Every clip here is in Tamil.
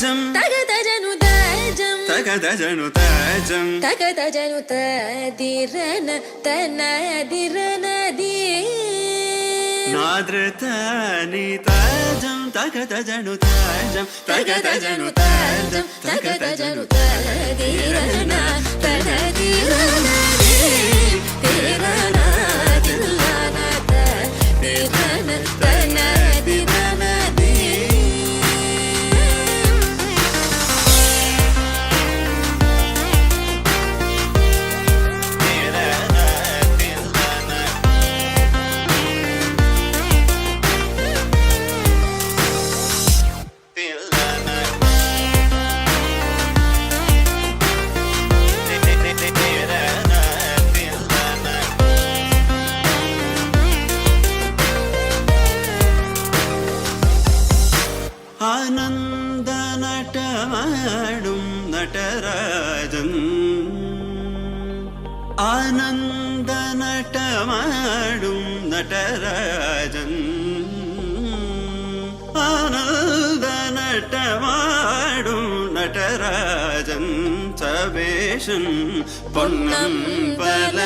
தாஜம் தகதஜனு தாஜம் தகதஜனு தாஜம் தகதஜனு ததிரன தனதிரனதி நாத்ரதானி தாஜம் தகதஜனு தாஜம் தகதஜனு தாஜம் தகதஜனு ததிரன தனதிரனதி திரன தில்லன ததிரன தனதிரனதி ஆனந்த நடமாடும் நடராஜன் ஆனந்த நடமாடும் நடராஜன் ஆனந்த நடமாடும் நடராஜன் சபேஷன் பொன்னம் பல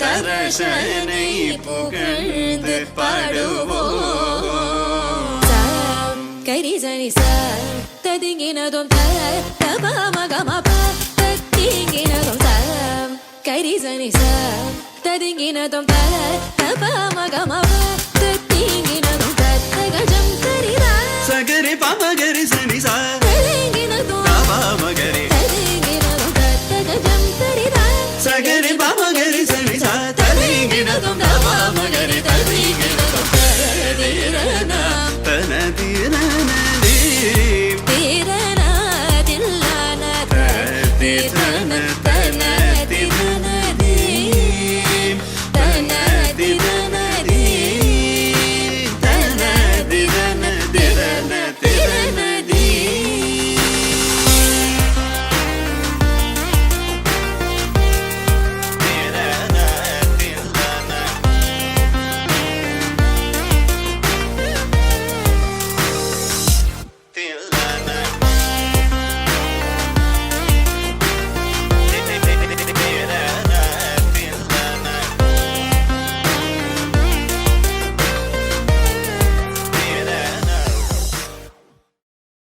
தரசனை புகழ்ந்து பாடுவோம் கரிசனி சார் ததிங்கினதும் தபமகமப தத்திங்கினதும் சார் கரிசனி சார் ததிங்கினதும் தபமகமப